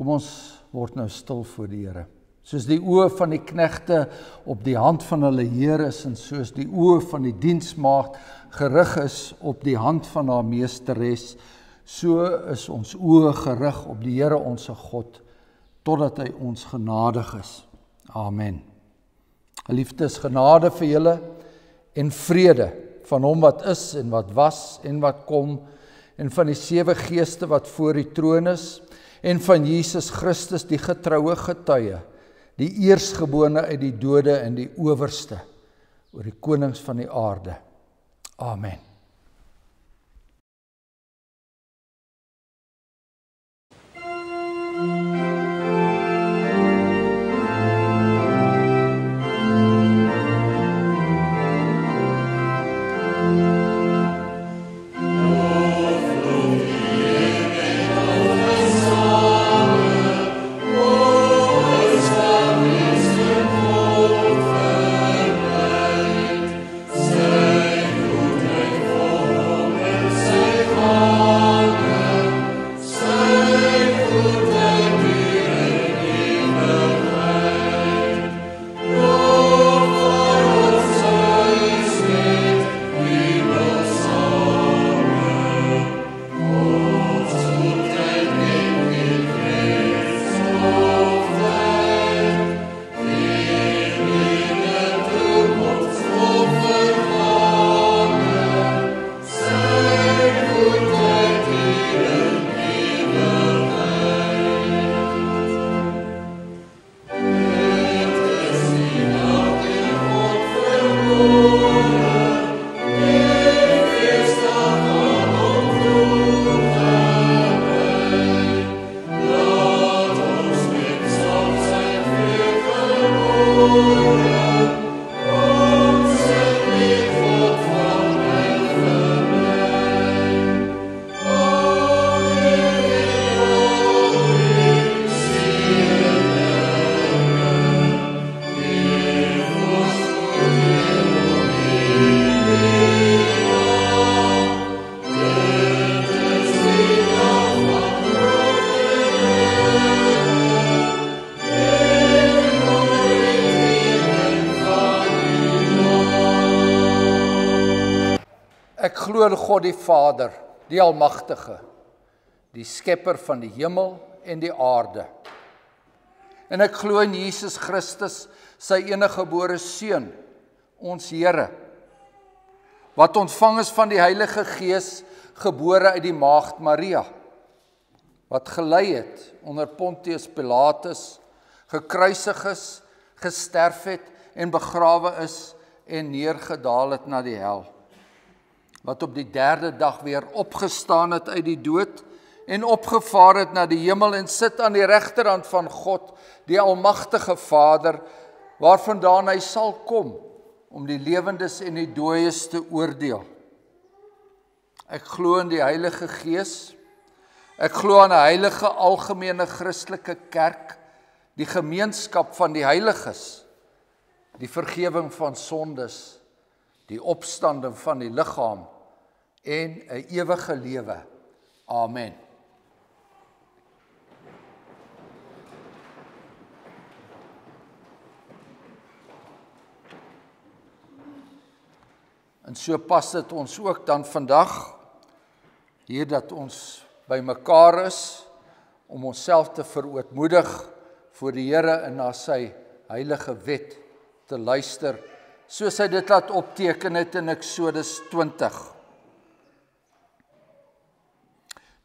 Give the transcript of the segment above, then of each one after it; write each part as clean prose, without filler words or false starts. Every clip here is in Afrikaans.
Kom ons word nou stil voor die Here. Soos die oë van die knegte op die hand van hulle Heer is, en soos die oë van die diensmaagd gerig is op die hand van haar meesteres, so is ons oë gerig op die Here onse God, totdat hy ons genadig is. Amen. Geliefdes, genade vir julle en vrede van hom wat is en wat was en wat kom, en van die 7 geeste wat voor die troon is, en van Jesus Christus die getroue getuie, die eerstgebore uit die dode en die owerste oor die konings van die aarde. Amen. Ek glo in God die Vader, die Almagtige, die skepper van die hemel en die aarde. En ek glo in Jesus Christus, sy eniggebore Seun, ons Here, wat ontvang is van die Heilige Gees, gebore uit die maagd Maria, wat gelei het onder Pontius Pilatus, gekruisig is, gesterf het en begrawe is en neergedaal het na die hel, wat op die 3de dag weer opgestaan het uit die dood en opgevaar het na die hemel en sit aan die regterhand van God, die Almagtige Vader, waarvandaan hy sal kom om die lewendes en die dooies te oordeel. Ek glo in die Heilige Gees, ek glo aan 'n heilige algemene Christelike kerk, die gemeenskap van die heiliges, die vergewing van sondes, die opstanding van die liggaam en 'n ewige lewe. Amen. En so pas dit ons ook dan vandag, hier dat ons by mekaar is, om onsself te verootmoedig voor die Here en na sy heilige wet te luister, soos hy dit laat opteken het in Eksodus 20.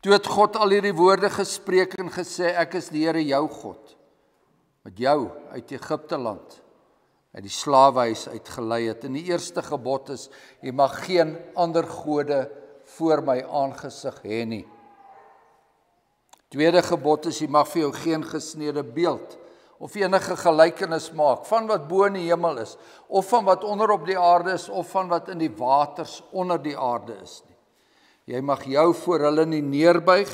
Toe het God al hierdie woorde gespreek en gesê, ek is die Here jou God, wat jou uit Egipte land, uit die slawehuis uitgelei het. En die eerste gebod is, jy mag geen ander gode voor my aangesig hê nie. Tweede gebod is, jy mag vir jou geen gesneede beeld of enige gelykenis maak van wat bo in die hemel is, of van wat onder op die aarde is, of van wat in die waters onder die aarde is nie. Jy mag jou voor hulle nie neerbuig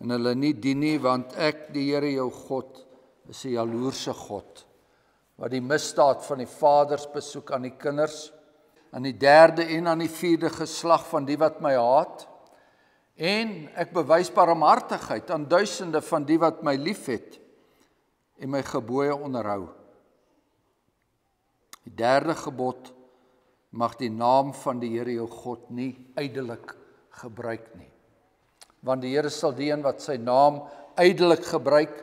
en hulle nie dien nie, want ek, die Here jou God, is 'n jaloerse God, wat die misdaad van die vaders besoek aan die kinders, aan die 3de en aan die 4de geslag van die wat my haat, En ek bewys barmhartigheid aan duisende van die wat my liefhet en my gebooie onderhou. Die derde gebod: mag die naam van die Here jou God nie ydelik gebruik nie. Want die Here sal die een wat sy naam ydelik gebruik,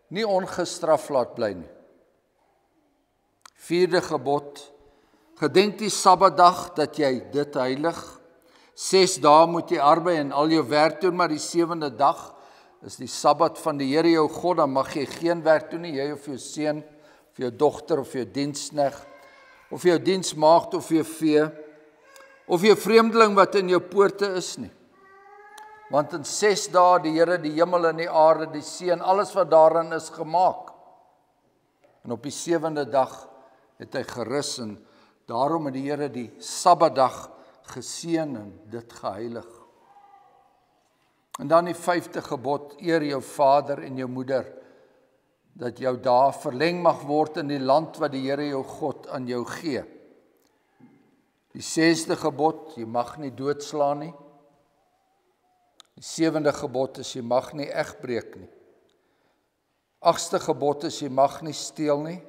nie ongestraf laat bly nie. Vierde gebod: gedenk die Sabbatdag dat jy dit heilig. 6 dae moet jy arbei en al jou werk doen, maar die 7de dag is die Sabbat van die Here jou God, dan mag jy geen werk doen nie, jy of jou seun, of jou dogter, of jou diensknegt, of jou diensmaagd, of jou vee, of jou vreemdeling wat in jou poorte is nie. Want in 6 dae die Here die hemel en die aarde, die see en alles wat daarin is gemaak. En op die 7de dag het hy gerus en daarom het die Here die Sabbatdag geseën en dit geheilig. En dan die 5de gebod: eer jou vader en jou moeder, dat jou dae verleng mag word in die land wat die Here jou God aan jou gee. Die 6de gebod: jy mag nie doodslaan nie. Die 7de gebod is: jy mag nie egbreek nie. 8ste gebod is: jy mag nie steel nie.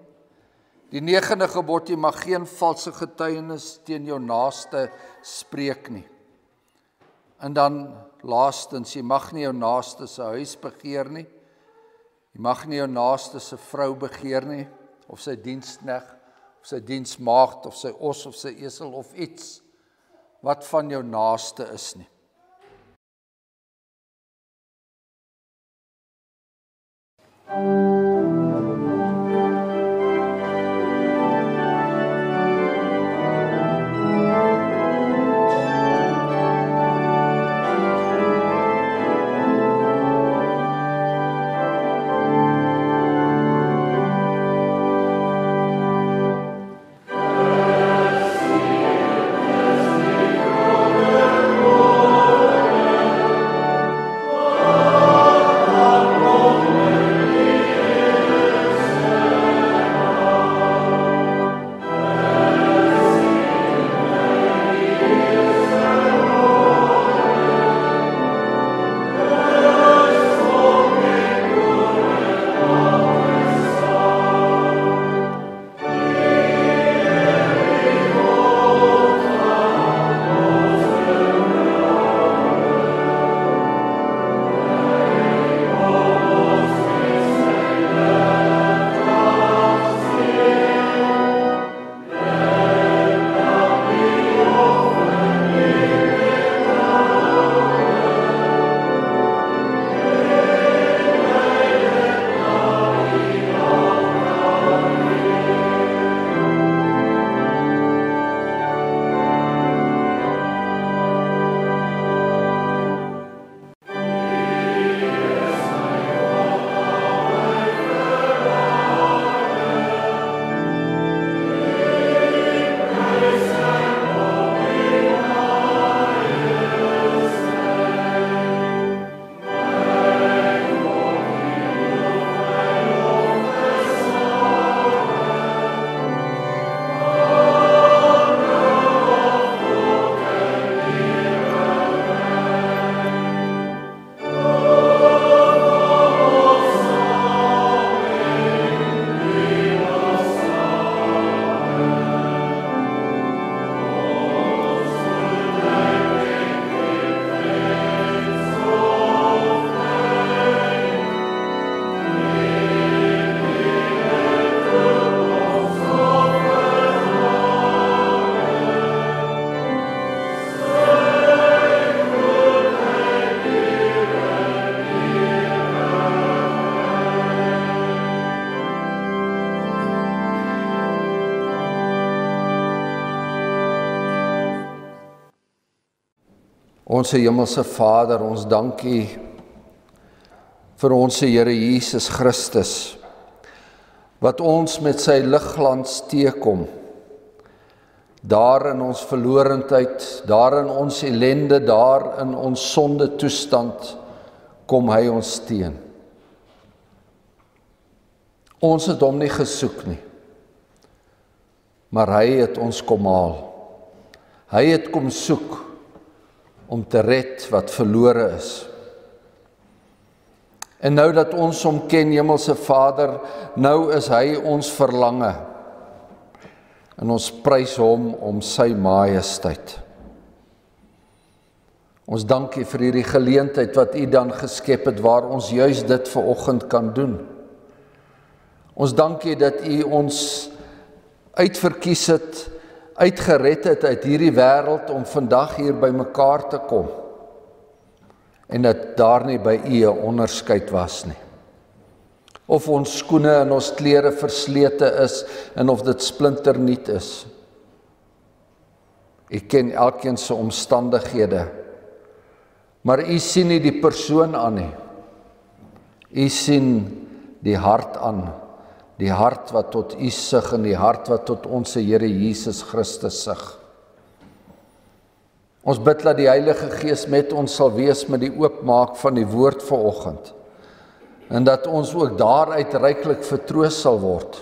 Die 9de gebod: jy mag geen valse getuienis teen jou naaste spreek nie. En dan laastens: jy mag nie jou naaste se huis begeer nie. Jy mag nie jou naaste se vrou begeer nie, of sy diensknegt, of sy diensmaagd, of sy os, of sy esel, of iets wat van jou naaste is nie. Onse Hemelse Vader, ons dank U vir ons Here Jesus Christus, wat ons met sy ligglans teekom, daar in ons verlorendheid, daar in ons ellende, daar in ons sonde toestand, kom hy ons teen. Ons het hom nie gesoek nie, maar hy het ons kom haal. Hy het kom soek om te red wat verlore is. En nou dat ons hom ken, Hemelse Vader, nou is hy ons verlange. En ons prys hom om sy majesteit. Ons dank U vir hierdie geleentheid wat U dan geskep het, waar ons juis dit vanoggend kan doen. Ons dank U dat U ons uitverkies het, uitgered het uit hierdie wêreld om vandag hier by mekaar te kom. En dat daar nie by U 'n onderskeid was nie. Of ons skoene en ons klere verslete is en of dit splinternuut is. U ken elkeen se omstandighede. Maar U sien nie die persoon aan nie. U sien die hart aan. Die hart wat tot U sug en die hart wat tot ons Here Jesus Christus sug. Ons bid dat die Heilige Gees met ons sal wees met die oopmaak van die woord vanoggend. En dat ons ook daaruit ryklik vertroos sal word.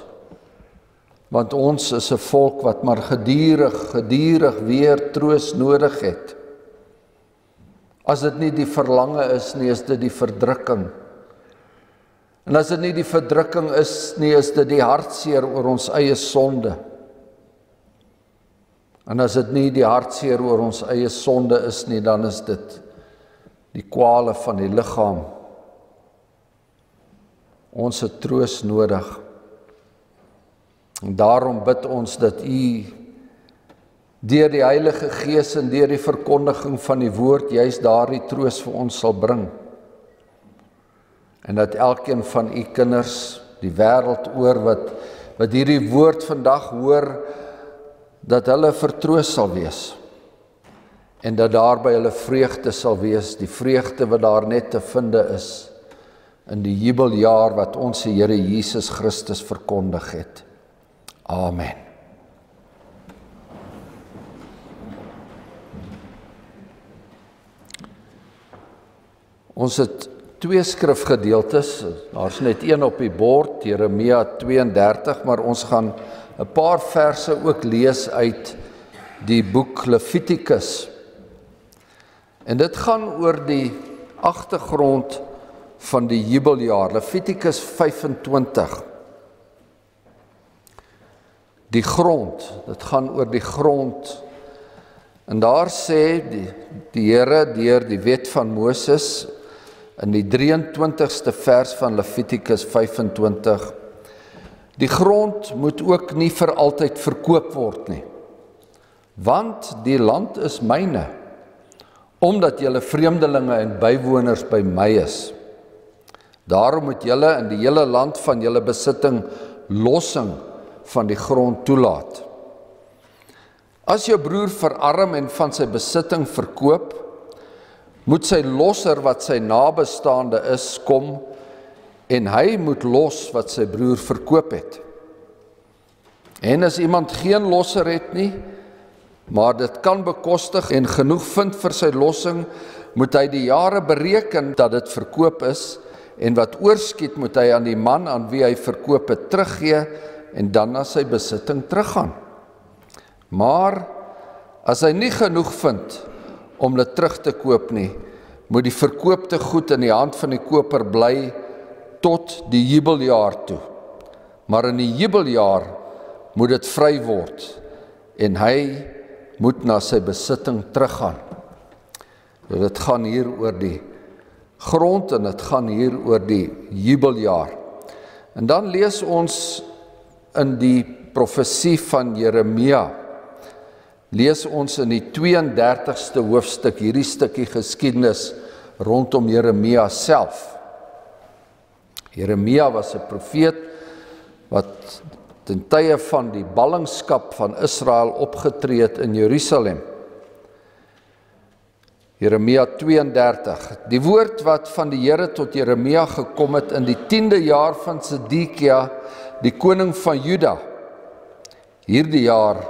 Want ons is 'n volk wat maar gedurig weer troos nodig het. As dit nie die verlange is nie, is dit die verdrukking. En as dit nie die verdrukking is nie, is dit die hartseer oor ons eie sonde. En as dit nie die hartseer oor ons eie sonde is nie, dan is dit die kwale van die liggaam. Ons het troos nodig. En daarom bid ons dat U deur die Heilige Gees en deur die verkondiging van die woord juis daardie troos vir ons sal bring. En dat elkeen van U kinders die wêreld oor wat hierdie woord vandag hoor, dat hulle vertroos sal wees. En dat daar by hulle vreugde sal wees, die vreugde wat daar net te vind is in die jubeljaar wat ons Here Jesus Christus verkondig het. Amen. Ons het 2 skrifgedeeltes, daar's net een op die bord, Jeremia 32, maar ons gaan 'n paar verse ook lees uit die boek Levitikus. En dit gaan oor die agtergrond van die jubeljaar, Levitikus 25. Die grond, dit gaan oor die grond. En daar sê die Here deur die wet van Moses in die 23ste vers van Levitikus 25, die grond moet ook nie vir altyd verkoop word nie, want die land is myne, omdat julle vreemdelinge en bywoners by my is. Daarom moet julle in die hele land van julle besitting lossing van die grond toelaat. As jou broer verarm en van sy besitting verkoop, moet sy losser wat sy nabestaande is kom en hy moet los wat sy broer verkoop het. En as iemand geen losser het nie, maar dit kan bekostig en genoeg vind vir sy lossing, moet hy die jare bereken dat dit verkoop is en wat oorskiet moet hy aan die man aan wie hy verkoop het teruggee en dan na sy besitting teruggaan. Maar as hy nie genoeg vind om dit terug te koop nie, moet die verkoopte goed in die hand van die koper bly tot die jubeljaar toe. Maar in die jubeljaar moet dit vry word en hy moet na sy besitting teruggaan. Dit gaan hier oor die grond en dit gaan hier oor die jubeljaar. En dan lees ons in die profesie van Jeremia, lees ons in die 32ste hoofstuk hierdie stukkie geskiedenis rondom Jeremia self. Jeremia was 'n profeet wat ten tye van die ballingskap van Israel opgetree het in Jerusalem. Jeremia 32. Die woord wat van die Here tot Jeremia gekom het in die 10de jaar van Sedekia, die koning van Juda. Hierdie jaar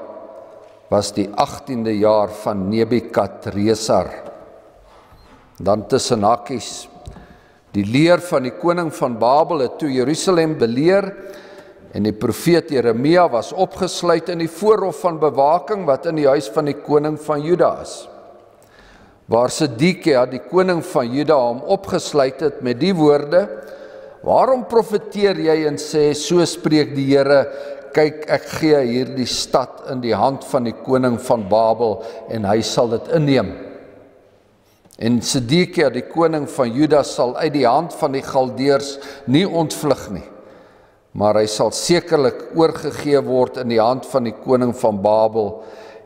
was die 18de jaar van Nebukadresar. Dan tussen hakies, die leer van die koning van Babel het toe Jerusalem beleer en die profeet Jeremia was opgesluit in die voorhof van bewaking wat in die huis van die koning van Juda is. waar Sedekia, die koning van Juda, hom opgesluit het met die woorde: waarom profeteer jy en sê, so spreek die Here, kyk, ek gee hierdie stad in die hand van die koning van Babel en hy sal dit inneem. En Sedekia, die koning van Juda, sal uit die hand van die Galdeërs nie ontvlug nie, maar hy sal sekerlik oorgegee word in die hand van die koning van Babel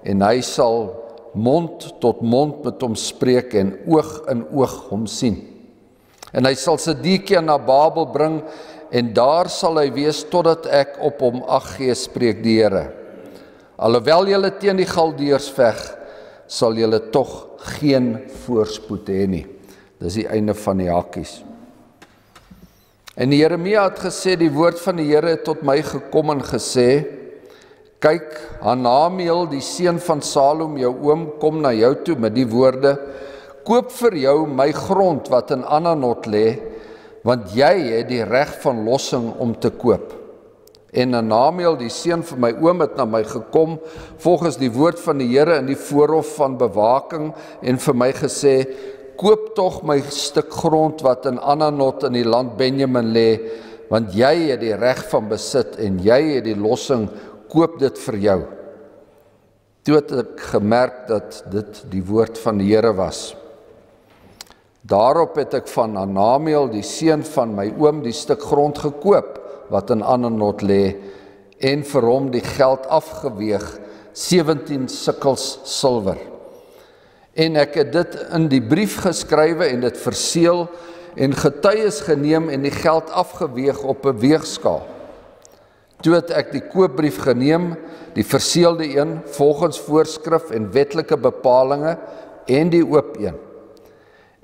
en hy sal mond tot mond met hom spreek en oog in oog hom sien. En hy sal Sedekia na Babel bring en daar sal hy wees totdat ek op hom ag gee, spreek die Here. Alhoewel julle teen die Galdeërs veg, sal julle tog geen voorspoed hê nie. Dis die einde van die hakkies. En Jeremia het gesê, die woord van die Here het tot my gekom en gesê: kyk, Hanameel, die seun van Salom, jou oom, kom na jou toe met die woorde: koop vir jou my grond wat in Ananot lê, want jy het die reg van lossing om te koop. En Hanameel, die seun van my oom, het na my gekom, volgens die woord van die Here in die voorhof van bewaking, en vir my gesê: koop tog my stuk grond wat in Ananot in die land Benjamin lê, want jy het die reg van besit en jy het die lossing, koop dit vir jou. Toe het ek gemerk dat dit die woord van die Here was. Daarop het ek van Hanameel, die seun van my oom, die stuk grond gekoop wat in Ananot lê en vir hom die geld afgeweeg, 17 sikkels silwer. En ek het dit in die brief geskrywe en dit verseël en getuies geneem en die geld afgeweeg op 'n weegskaal. Toe het ek die koopbrief geneem, die verseelde een, volgens voorskrif en wetlike bepalinge, en die oop een.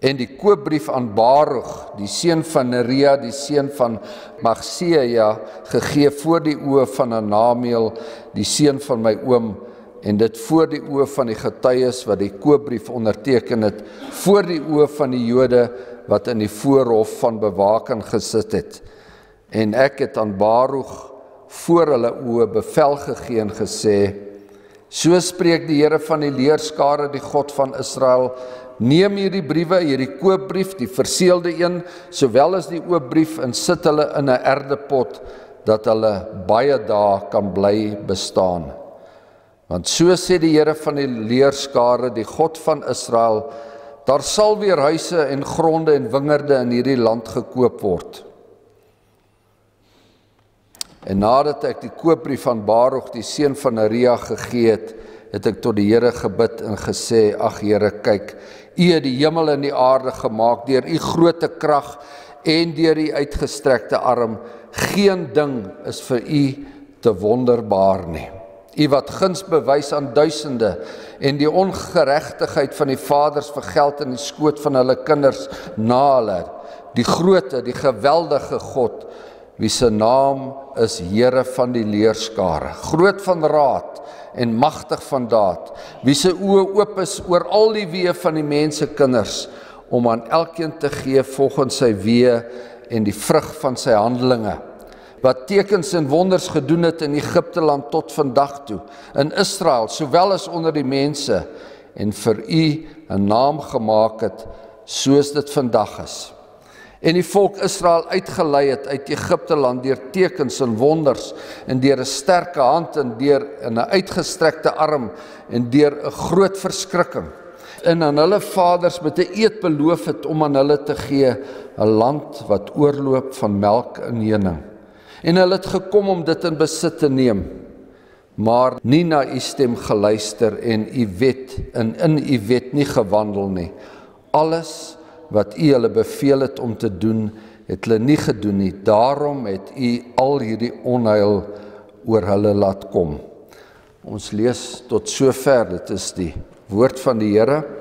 En die koopbrief aan Baruch, die seun van Neria, die seun van Magseja, gegee voor die oë van Hanameel, die seun van my oom, en dit voor die oë van die getuies wat die koopbrief onderteken het, voor die oë van die Jode wat in die voorhof van bewaking gesit het. En ek het aan Baruch voor hulle oë bevel gegee en gesê: so spreek die Here van die leerskare, die God van Israel: neem hierdie briewe, hierdie koopbrief, die verseelde een, sowel as die oopbrief, en sit hulle in 'n erdepot, dat hulle baie dae kan bly bestaan. Want so sê die Here van die leerskare, die God van Israel: daar sal weer huise en gronde en wingerde in hierdie land gekoop word. En nadat ek die koopbrief van Baruch, die seun van Neria, gegee het, het ek tot die Here gebid en gesê: ag Here, kyk, U het die hemel en die aarde gemaak deur U groote krag en deur U uitgestrekte arm. Geen ding is vir U te wonderbaar nie. U wat guns bewys aan duisende en die ongeregtigheid van die vaders vergeld in die skoot van hulle kinders na hulle. Die groote, die geweldige God, wie se naam is Here van die leerskare, groot van raad en magtig van daad, wie se oë oop is oor al die weë van die mense kinders, om aan elkeen te gee volgens sy weë en die vrug van sy handelinge, wat tekens en wonders gedoen het in Egipte land tot vandag toe, in Israel, sowel as onder die mense, en vir U 'n naam gemaak het, soos dit vandag is. En die volk Israel uitgelei het uit Egipte land deur tekens en wonders, en deur 'n sterke hand, en deur 'n uitgestrekte arm, en deur 'n groot verskrikking, en aan hulle vaders met 'n eed beloof het om aan hulle te gee 'n land wat oorloop van melk en honing. En hulle het gekom om dit in besit te neem, maar nie na U stem geluister en U wet en in U wet nie gewandel nie. Alles wat U hulle beveel het om te doen, het hulle nie gedoen nie. Daarom het U al hierdie onheil oor hulle laat kom. Ons lees tot sover, dit is die woord van die Here. Oh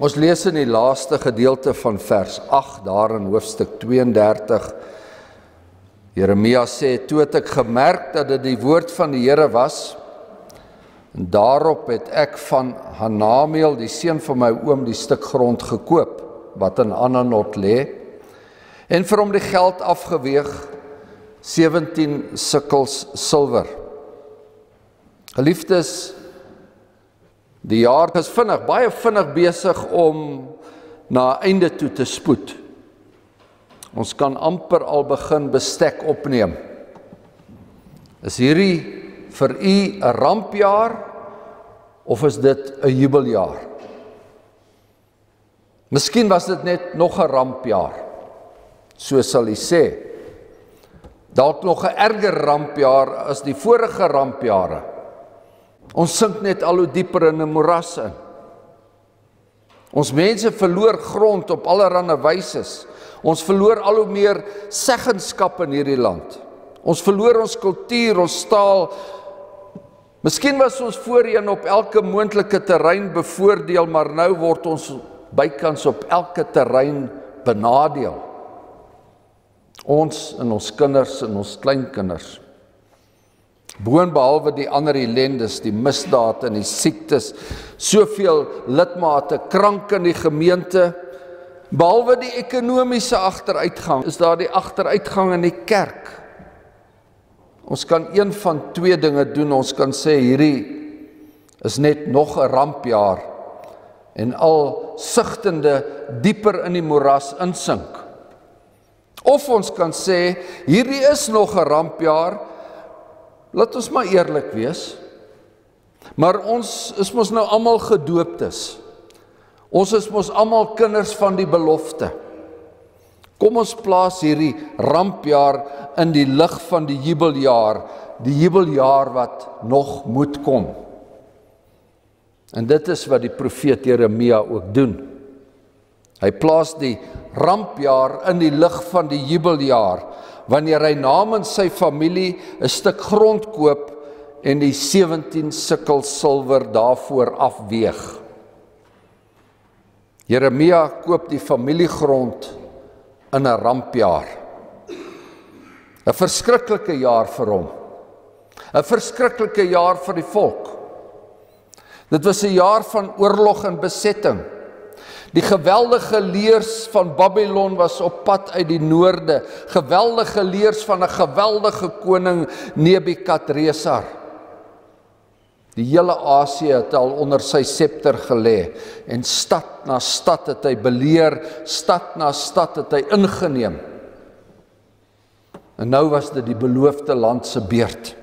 Ons lees in die laaste gedeelte van vers 8, daar in hoofstuk 32. Jeremia sê, toe het ek gemerk dat dit die woord van die Here was, en daarop het ek van Hanameel, die seun van my oom, die stuk grond gekoop, wat in Ananot lê, en vir hom die geld afgeweeg, 17 sikkels silwer. Geliefdes, die jaar is vinnig, baie vinnig besig om na einde toe te spoed. Ons kan amper al begin bestek opneem. Is hierdie vir u 'n rampjaar of is dit 'n jubeljaar? Miskien was dit net nog 'n rampjaar, so sal u sê. Dalk nog 'n erger rampjaar as die vorige rampjare. Ons sink net al hoe dieper in 'n moeras in. Ons mense verloor grond op allerlei wyse. Ons verloor al hoe meer seggenskap in hierdie land. Ons verloor ons kultuur, ons taal. Miskien was ons voorheen op elke moontlike terrein bevoordeel, maar nou word ons bykans op elke terrein benadeel. Ons en ons kinders en ons kleinkinders. Boonbehalwe die ander ellendes, die misdade en die siektes, soveel lidmate krank in die gemeente, behalwe die ekonomiese agteruitgang, is daar die agteruitgang in die kerk. Ons kan een van twee dinge doen. Ons kan sê hierdie is net nog 'n rampjaar en al sigtende dieper in die moeras insink. Of ons kan sê hierdie is nog 'n rampjaar. Laat ons maar eerlik wees. Maar ons is mos nou almal gedooptes. Ons is mos almal kinders van die belofte. Kom ons plaas hierdie rampjaar in die lig van die jubeljaar wat nog moet kom. En dit is wat die profeet Jeremia ook doen. Hy plaas die rampjaar in die lig van die jubeljaar, wanneer hy namens sy familie 'n stuk grond koop en die 17 sikkel silwer daarvoor afweeg. Jeremia koop die familiegrond in 'n rampjaar. 'n Verskriklike jaar vir hom. 'n Verskriklike jaar vir die volk. Dit was 'n jaar van oorlog en besetting. Die geweldige leers van Babylon was op pad uit die noorde. Geweldige leers van 'n geweldige koning Nebukadresar. Die hele Asië het al onder sy septer gelê en stad na stad het hy beleer, stad na stad het hy ingeneem. En nou was dit die beloofde land se beurt.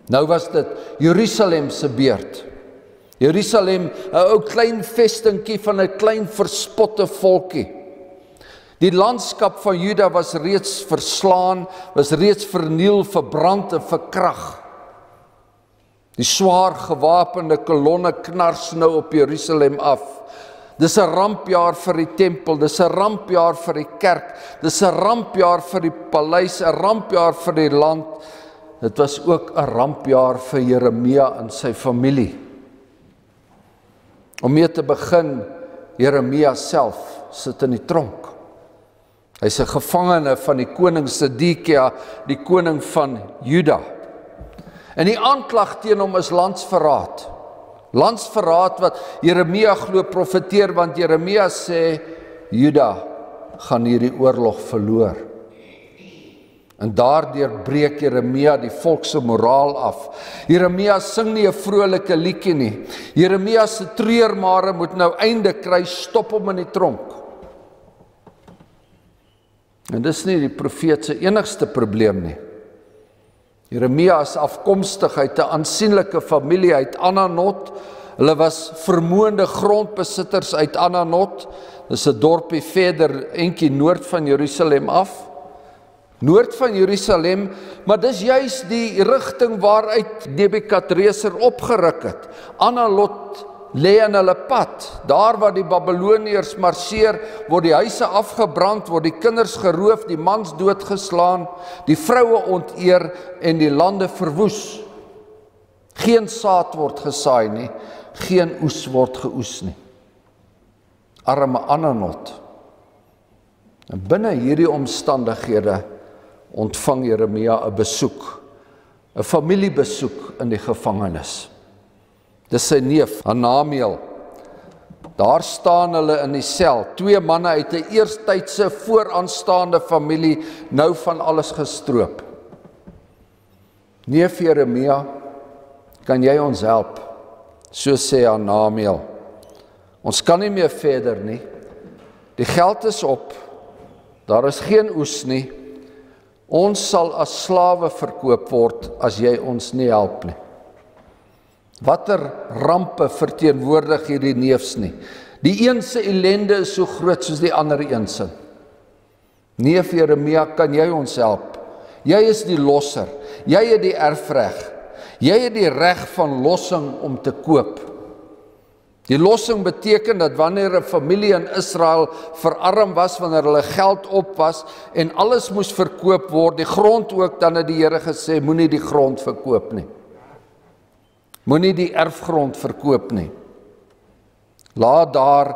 Nou was dit Jerusalem se beurt. Jerusalem, 'n ou klein vestingkie van 'n klein verspotte volkie. Die landskap van Juda was reeds verslaan, was reeds verniel, verbrand en verkrag. Die swaar gewapende kolonne knars nou op Jerusalem af. Dis 'n rampjaar vir die tempel, dis 'n rampjaar vir die kerk, dis 'n rampjaar vir die paleis, 'n rampjaar vir die land. Dit was ook 'n rampjaar vir Jeremia en sy familie. Om mee te begin, Jeremia self sit in die tronk. Hy's 'n gevangene van die koning Sedekia, die koning van Juda. En die aanklag teen hom is landsverraad. Landsverraad wat Jeremia glo profeteer, want Jeremia sê, Juda gaan hierdie oorlog verloor. En daardeur breek Jeremia die volk se moraal af. Jeremia sing nie 'n vrolike liedjie nie. Jeremia se treurmare moet nou einde kry, stop hom in die tronk. En dis nie die profeet se enigste probleem nie. Jeremia is afkomstig uit 'n aansienlike familie uit Ananot. Hulle was vermoënde grondbesitters uit Ananot. Dis 'n dorpie verder, eentjie noord van Jerusalem af. Noord van Jerusalem, maar dis juis die rigting waaruit Nebukadresar opgeruk het. Ananot lê in hulle pad. Daar waar die Babiloniërs marseer, word die huise afgebrand, word die kinders geroof, die mans doodgeslaan, die vroue onteer en die lande verwoes. Geen saad word gesaai nie, geen oes word geoes nie. arme Ananot. En binne hierdie omstandighede ontvang Jeremia 'n besoek, 'n familiebesoek in die gevangenis. Dis sy neef, Hanamiel. Daar staan hulle in die sel, 2 manne uit 'n eerstydse vooraanstaande familie, nou van alles gestroop. Neef Jeremia, kan jy ons help? So sê Hanamiel. Ons kan nie meer verder nie. Die geld is op. Daar is geen oes nie. Ons sal as slawe verkoop word as jy ons nie help nie. Watter rampe verteenwoordig hierdie neefs nie? Die een se ellende is so groot soos die ander een se. Neef Jeremia, kan jy ons help? Jy is die losser. Jy het die erfreg. Jy het die reg van lossing om te koop. Die lossing beteken dat wanneer 'n familie in Israel verarm was, wanneer hulle geld op was en alles moes verkoop word, die grond ook, dan het die Here gesê, moenie die grond verkoop nie. Moenie die erfgrond verkoop nie. Laat daar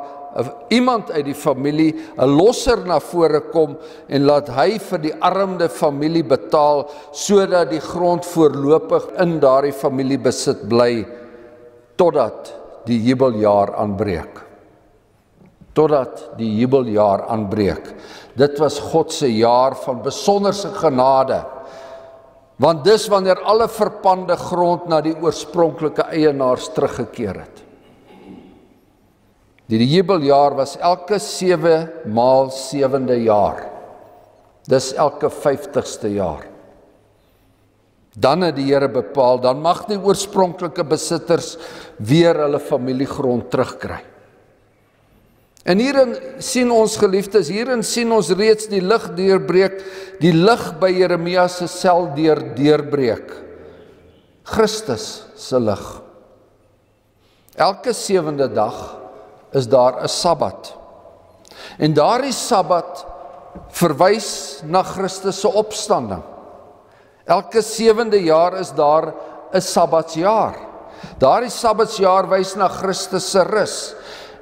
iemand uit die familie, 'n losser na vore kom en laat hy vir die armde familie betaal, sodat die grond voorlopig in daardie familie besit bly, totdat die jubeljaar aanbreek. Totdat die jubeljaar aanbreek. Dit was God se jaar van besonderse genade. Want dis wanneer alle verpande grond na die oorspronklike eienaars teruggekeer het. Die jubeljaar was elke 7 maal 7de jaar. Dis elke 50ste jaar. Dan het die Here bepaal, dan mag die oorspronklike besitters weer hulle familiegrond terugkry. En hierin sien ons geliefdes, hierin sien ons reeds die lig deurbreek, die lig by Jeremia se sel deurbreek. Christus se lig. Elke 7de dag is daar 'n Sabbat. En daardie Sabbat verwys na Christus se opstanding. Elke 7de jaar is daar 'n Sabbatsjaar. Daardie Sabbatsjaar wys na Christus se rus.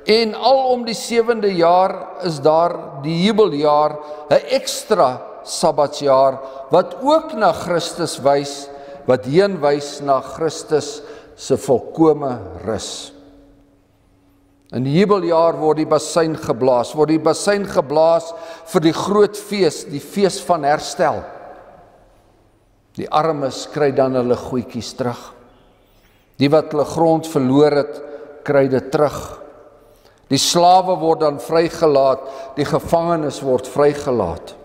En al om die 7de jaar is daar die jubeljaar, 'n ekstra Sabbatsjaar wat ook na Christus wys, wat heen wys na Christus se volkome rus. In die jubeljaar word die bassein geblaas vir die groot fees, die fees van herstel. Die armes kry dan hulle goedjies terug. Die wat hulle grond verloor het, kry dit terug. Die slawe word dan vrygelaat, die gevangenes word vrygelaat.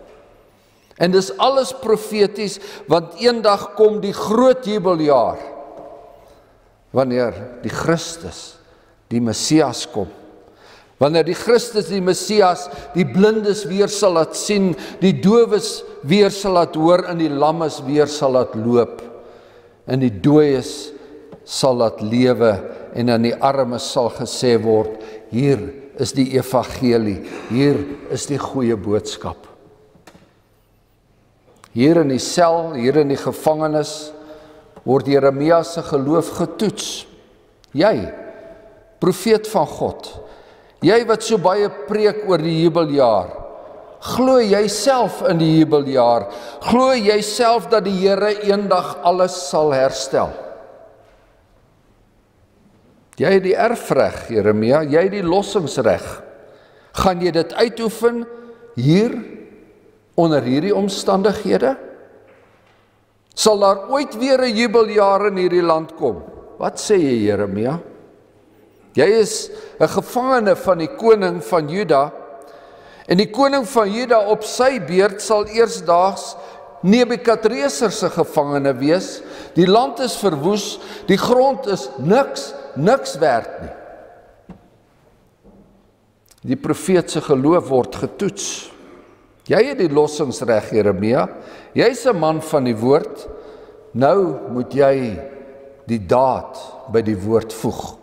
En dis alles profeties, want eendag kom die groot jubeljaar, wanneer die Christus, die Messias kom. Wanneer die Christus, die Messias, die blindes weer sal laat sien, die dowes weer sal laat hoor en die lammes weer sal laat loop. En die dooies sal laat lewe en aan die armes sal gesê word, hier is die evangelie, hier is die goeie boodskap. Hier in die sel, hier in die gevangenis, word Jeremia se geloof getoets. Jy, profeet van God, jy wat so baie preek oor die jubeljaar, glo jy self in die jubeljaar? Glo jy self dat die Here eendag alles sal herstel? Jy het die erfreg, Jeremia, jy het die lossingsreg. Gaan jy dit uitoefen hier, onder hierdie omstandighede? Sal daar ooit weer 'n jubeljaar in hierdie land kom? Wat sê jy, Jeremia? Jy is 'n gevangene van die koning van Juda, en die koning van Juda op sy beurt sal eersdaags Nebukadreser se gevangene wees. Die land is verwoes, die grond is niks werd nie. Die profeet se geloof word getoets. Jy het die lossingsreg, Jeremia. Jy's 'n man van die woord. Nou moet jy die daad by die woord voeg.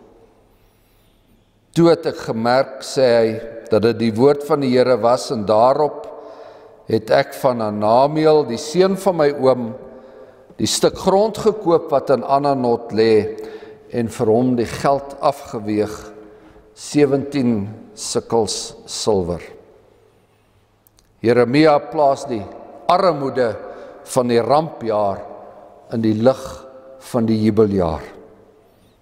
Toe het ek gemerk, sê hy, dat dit die woord van die Here was, en daarop het ek van Hanamiel, die seun van my oom, die stuk grond gekoop wat in Ananot lê, en vir hom die geld afgeweeg, 17 sikkels silwer. Jeremia plaas die armoede van die rampjaar in die lig van die jubeljaar.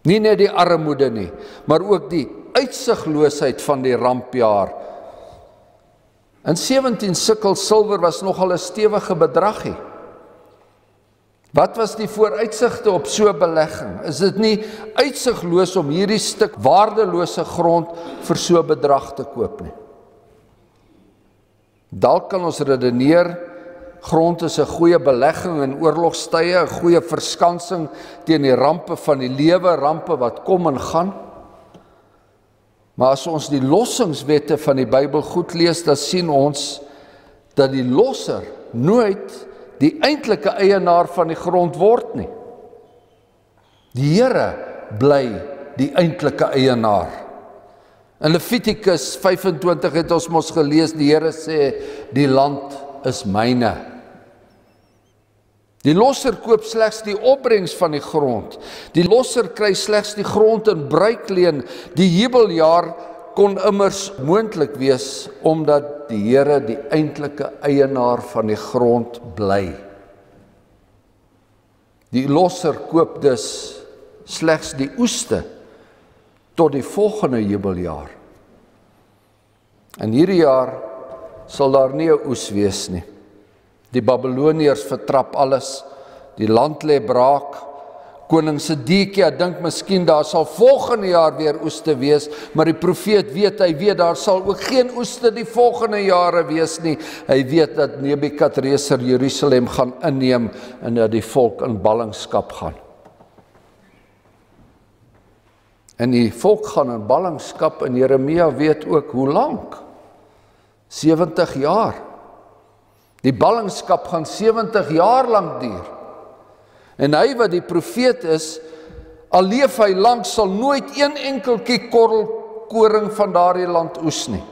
Nie net die armoede nie, maar ook die uitsigloosheid van die rampjaar. En 17 sikkels silwer was nogal 'n stewige bedragie. Wat was die vooruitsigte op so 'n belegging? Is dit nie uitsigloos om hierdie stuk waardelose grond vir so 'n bedrag te koop nie? Dalk kan ons redeneer, grond is 'n goeie belegging in oorlogstye, 'n goeie verskansing teen die rampe van die lewe, rampe wat kom en gaan. Maar as ons die lossingswette van die Bybel goed lees, dan sien ons dat die losser nooit die eintlike eienaar van die grond word nie. Die Here bly die eintlike eienaar. In Levitikus 25 het ons mos gelees, die Here sê, die land is myne. Die losser koop slegs die opbrengs van die grond. Die losser kry slegs die grond in bruikleen. Die jubeljaar kon immers moontlik wees, omdat die Here die eintlike eienaar van die grond bly. Die losser koop dus slegs die oeste tot die volgende jubeljaar. En hierdie jaar sal daar nie 'n oes wees nie. Die Babyloniërs vertrap alles, die land lê braak. Koning Sedekia dink miskien daar sal volgende jaar weer oeste wees, maar die profeet weet, hy weet daar sal ook geen oeste die volgende jare wees nie. Hy weet dat Nebukadreser Jerusalem gaan inneem en dat die volk in ballingskap gaan. En die volk gaan in ballingskap en Jeremia weet ook hoe lank. 70 jaar. Die ballingskap gaan 70 jaar lank duur. En hy wat die profeet is, al leef hy lank, sal nooit een enkeltjie korrel koring van daardie land oes nie.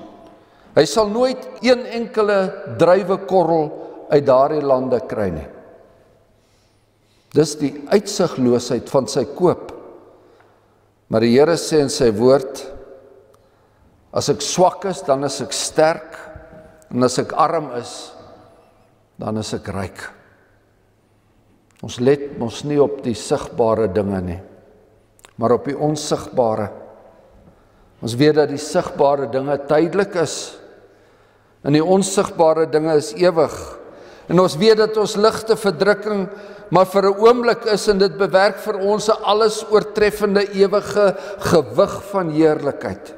Hy sal nooit een enkele druiwekorrel uit daardie lande kry nie. Dis die uitsigloosheid van sy koop. Maar die Here sê in sy woord, as ek swak is, dan is ek sterk, en as ek arm is, dan is ek ryk. Ons let ons nie op die sigbare dinge nie, maar op die onsigbare. Ons weet dat die sigbare dinge tydelik is, en die onsigbare dinge is ewig. En ons weet dat ons ligte verdrukking maar vir 'n oomblik is, en dit bewerk vir ons 'n alles oortreffende ewige gewig van heerlikheid.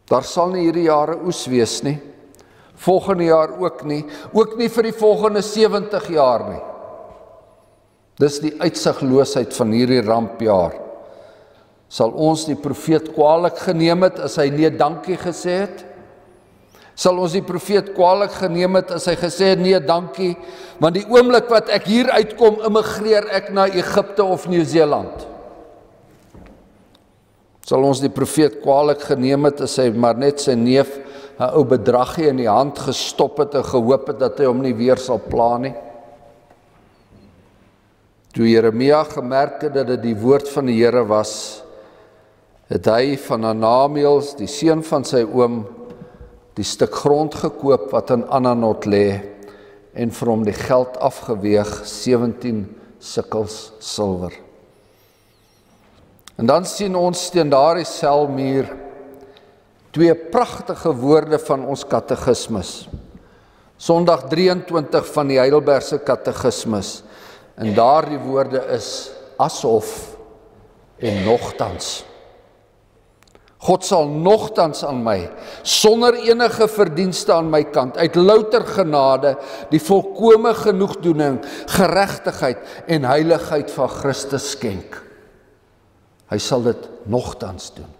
Daar sal nie hierdie jare oes wees nie, volgende jaar ook nie vir die volgende 70 jaar nie. Dis die uitsigloosheid van hierdie rampjaar. Sal ons die profeet kwaadlik geneem het as hy nee dankie gesê het? Sal ons die profeet kwaadlik geneem het as hy gesê het nee dankie, want die oomblik wat ek hier uitkom, immigreer ek na Egipte of Nieu-Seeland? Sal ons die profeet kwaadlik geneem het as hy maar net sy neef 'n ou bedragie in die hand gestop het en gehoop het dat hy hom nie weer sal pla nie? Toe Jeremia gemerk het dat dit die woord van die Here was, het hy van Hanameel, die seun van sy oom, die stuk grond gekoop wat in Ananot lê en vir hom die geld afgeweeg, 17 sikkels silwer. En dan sien ons teen daardie selmuur twee pragtige woorde van ons katekismus. Sondag 23 van die Heidelbergse katekismus. En daardie woorde is asof en nogtans. God sal nogtans aan my, sonder enige verdienste aan my kant, uit louter genade, die volkome genoegdoening, geregtigheid en heiligheid van Christus skenk. Hy sal dit nogtans doen.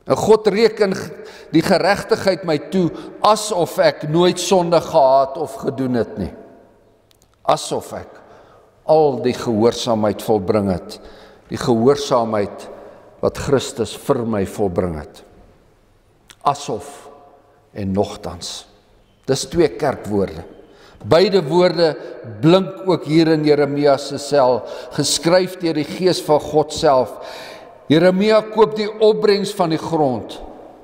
En God reken die geregtigheid my toe, asof ek nooit sonde gehad of gedoen het nie. Asof ek al die gehoorsaamheid volbring het, die gehoorsaamheid wat Christus vir my volbring het. Asof en nogtans. Dis twee kerkwoorde. Beide woorde blink ook hier in Jeremia se sel, geskryf deur die Gees van God self. Jeremia koop die opbrengs van die grond,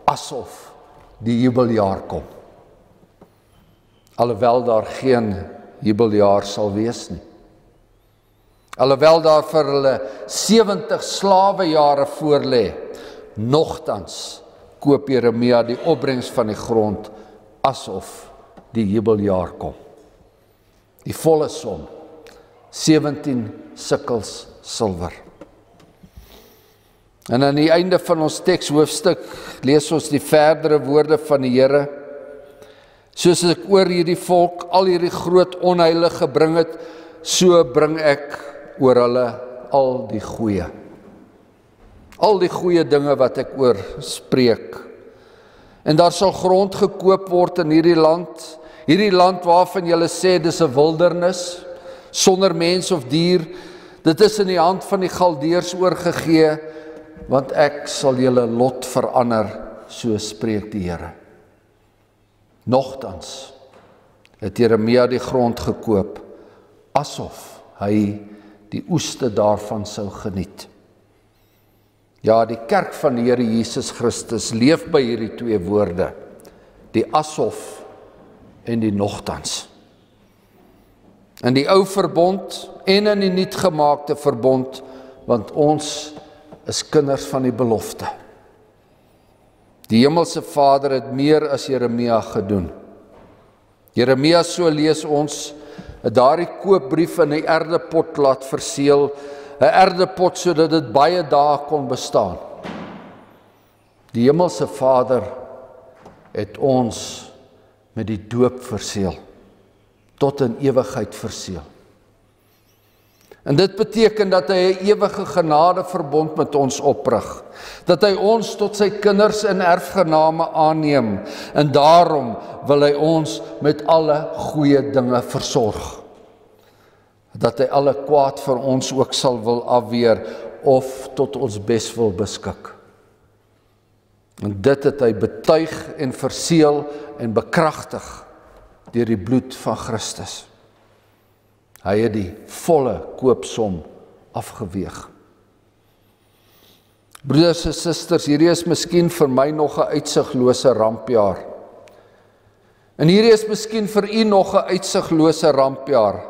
asof die jubeljaar kom. Alhoewel daar geen jubeljaar sal wees nie. Alhoewel daar vir hulle 70 slawejare voorlê, nogtans koop Jeremia die opbrengs van die grond, asof die jubeljaar kom. Die volle som, 17 sikkels silwer. En aan die einde van ons tekshoofstuk lees ons die verdere woorde van die Here. Soos ek oor hierdie volk al hierdie groot onheile gebring het, so bring ek oor hulle al die goeie. Al die goeie dinge wat ek oor spreek. En daar sal grond gekoop word in hierdie land waarvan julle sê dis 'n wildernis, sonder mens of dier. Dit is in die hand van die Galdeërs oorgegee, want ek sal julle lot verander, so spreek die Here. Nogtans het Jeremia die grond gekoop, asof hy die oeste daarvan sou geniet. Ja, die kerk van die Here Jesus Christus leef by hierdie twee woorde, die asof en die nogtans. In die ou verbond en in die nuutgemaakte verbond, want ons is kinders van die belofte. Die hemelse Vader het meer as Jeremia gedoen. Jeremia, so lees ons, het daardie koopbrief in 'n erdepot laat verseël, 'n erdepot sodat dit baie dae kon bestaan. Die hemelse Vader het ons met die doop verseël, tot in ewigheid verseël. En dit beteken dat hy 'n ewige genadeverbond met ons oprig, dat hy ons tot sy kinders in erfgename aanneem, en daarom wil hy ons met alle goeie dinge versorg. Dat hy alle kwaad vir ons ook sal wil afweer, of tot ons bes wil beskik. En dit het hy betuig en verseël en bekragtig deur die bloed van Christus. Hy het die volle koopsom afgeweeg. Broeders en susters, hierdie is miskien vir my nog 'n uitsiglose rampjaar. En hierdie is miskien vir u nog 'n uitsiglose rampjaar.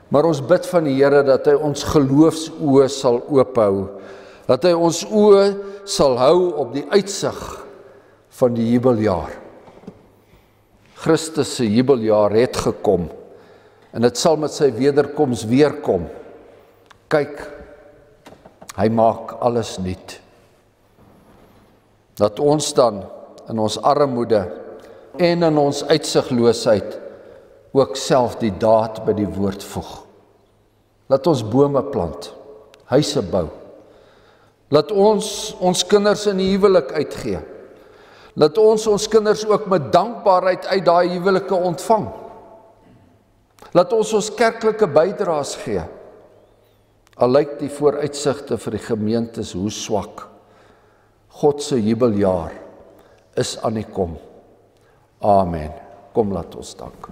Maar ons bid van die Here dat hy ons geloofsoë sal oophou, dat hy ons oë sal hou op die uitsig van die jubeljaar. Christus se jubeljaar het gekom, en dit sal met sy wederkoms weer kom. Kyk, hy maak alles nuut. Dat ons dan in ons armoede en in ons uitsigloosheid ook self die daad by die woord voeg. Laat ons bome plant, huise bou. Laat ons kinders in die huwelik uitgee. Laat ons kinders ook met dankbaarheid uit daai huwelike ontvang. Laat ons kerklike bydraes gee. Al lyk die vooruitsigte vir die gemeentes hoe swak. God se jubeljaar is aan die kom. Amen. Kom, laat ons dank.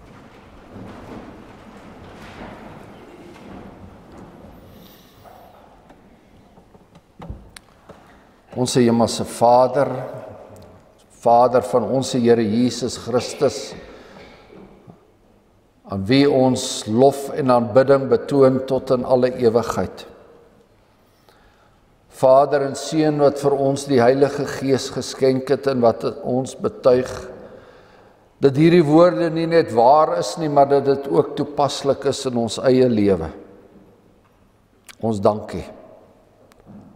Onse hemelse Vader, Vader van ons Here Jesus Christus, aan wie ons lof en aanbidding betoon tot in alle ewigheid. Vader en Seun wat vir ons die Heilige Gees geskenk het en wat ons betuig, dat hierdie woorde nie net waar is nie, maar dat dit ook toepaslik is in ons eie lewe. Ons dankie.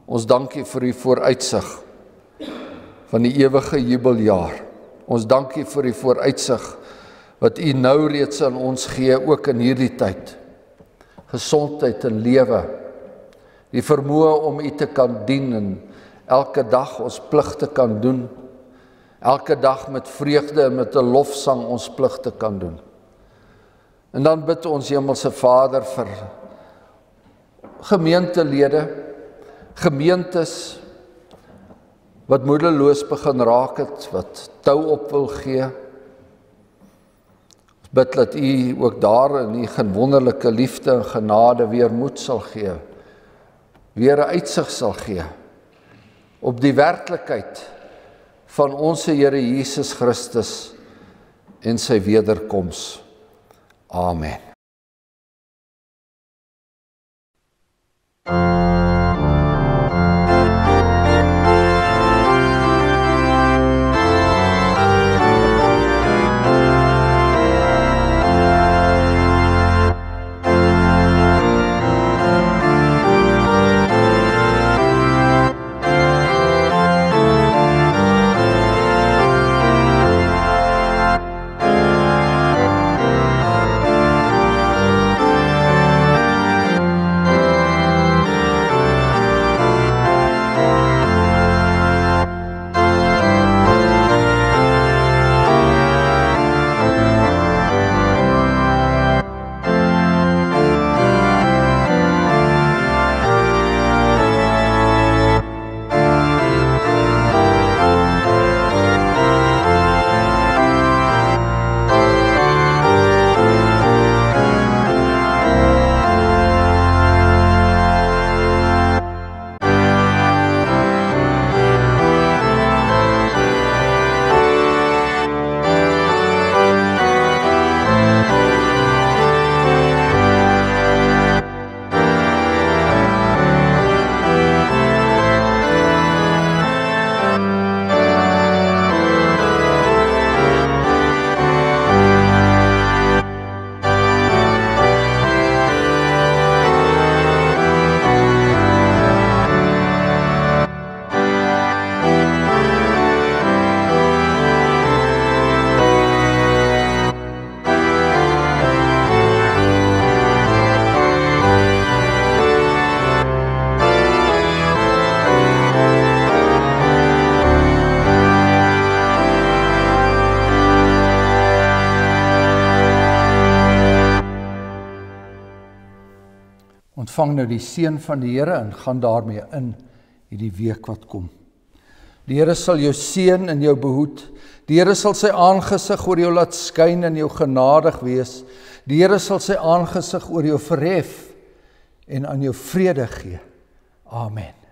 Ons dankie vir die vooruitsig van die ewige jubeljaar. Ons dankie vir die vooruitsig wat u nou reeds aan ons gee, ook in hierdie tyd. Gesondheid en lewe, die vermoë om u te kan dien en elke dag ons pligte kan doen, elke dag met vreugde en met 'n lofsang ons pligte kan doen. En dan bid ons Hemelse Vader vir gemeentelede, gemeentes wat moedeloos begin raak het, wat tou op wil gee. Bid dat u ook daar in u wonderlike liefde en genade weer moed sal gee, weer 'n uitsig sal gee, op die werklikheid van ons Here Jesus Christus en sy wederkoms. Amen. Ontvang nou die seën van die Here en gaan daarmee in hierdie week wat kom. Die Here sal jou seën en jou behoed. Die Here sal sy aangesig oor jou laat skyn en jou genadig wees. Die Here sal sy aangesig oor jou verhef en aan jou vrede gee. Amen.